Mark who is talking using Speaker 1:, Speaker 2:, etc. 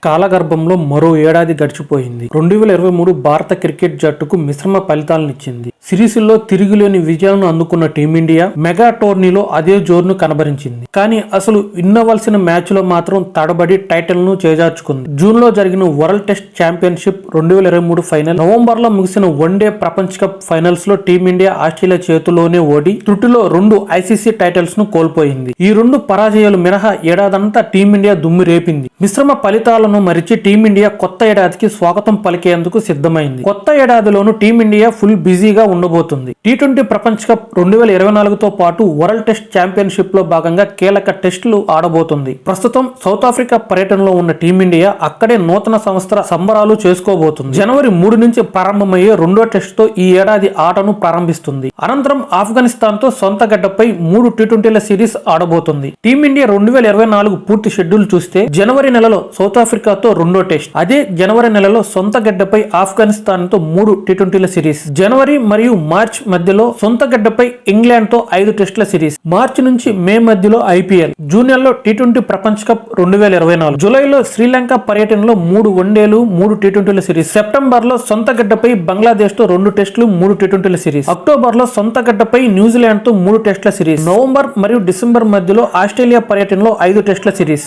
Speaker 1: కాలగర్భంలో మరో ఏడాది గడిచిపోయింది. 2023 భారత క్రికెట్ జట్టుకు మిశ్రమ ఫలితాలనిచ్చింది. సిరీస్లో తిరుగులేని విజయాలను అందుకున్న టీమిండియా మెగా టోర్నీలో అదే జోరును కనబరించింది. కానీ అసలు విన్నవలసిన మ్యాచ్ లో మాత్రం తడబడి టైటిల్ ను చేజార్చుకుంది. జూన్ లో జరిగిన world test championship 2023 final, November లో ముగిసిన వన్డే ప్రపంచ కప్ ఫైనల్స్ లో టీమిండియా ఆస్ట్రేలియా చేతిలోనే ఓడి త్రుటిలో 2 ఐసీసీ టైటిల్స్ ను కోల్పోయింది. ఈ 2 పరాజయాలు మినహా ఏడాదంతా టీమిండియా దుమ్ము రేపింది. మిశ్రమ ఫలితాలను మరిచి టీమిండియా కొత్త ఏడాదికి స్వాగతం పలికేందుకు సిద్ధమైంది. కొత్త ఏడాదిలోనూ టీమిండియా ఫుల్ బిజీగా ఉండబోతుంది. టీ20 ప్రపంచ కప్ 2024తో పాటు వరల్డ్ టెస్ట్ ఛాంపియన్షిప్ లో భాగంగా కీలక టెస్టులు ఆడబోతుంది. ప్రస్తుతం సౌత్ ఆఫ్రికా పర్యటనలో ఉన్న టీమిండియా అక్కడే నూతన సంవత్సర సంబరాలు చేసుకోబోతుంది. జనవరి 3 నుంచి ప్రారంభమయ్యే రెండో టెస్ట్ తో ఈ ఏడాది ఆటను ప్రారంభిస్తుంది. అనంతరం ఆఫ్ఘనిస్తాన్ తో సొంత గడ్డపై 3 టీ20ల సిరీస్ ఆడబోతుంది. టీమిండియా 2024 పూర్తి షెడ్యూల్ చూస్తే జనవరి నెలలో సౌత్ ఆఫ్రికాతో రెండో టెస్ట్, అదే జనవరి నెలలో సొంత గడ్డపై ఆఫ్ఘనిస్తాన్ తో 3 టీ20ల సిరీస్, జనవరి మరియు మార్చ్ మధ్యలో సొంత గడ్డపై ఇంగ్లాండ్ తో 5 టెస్టుల సిరీస్, మార్చి నుంచి మే మధ్యలో ఐపీఎల్, జూనియర్ లో టీ20 ప్రపంచ కప్ 2024, జూలైలో శ్రీలంక పర్యటనలో 3 వన్డేలు 3 టీ20ల సిరీస్, సెప్టెంబర్ లో సొంత గడ్డపై బంగ్లాదేశ్ తో 2 టెస్టులు 3 టీ20ల సిరీస్, అక్టోబర్ లో సొంత గడ్డపై న్యూజిలాండ్ తో 3 టెస్టుల సిరీస్, నవంబర్ మరియు డిసెంబర్ మధ్యలో ఆస్ట్రేలియా పర్యటనలో 5 టెస్టుల సిరీస్.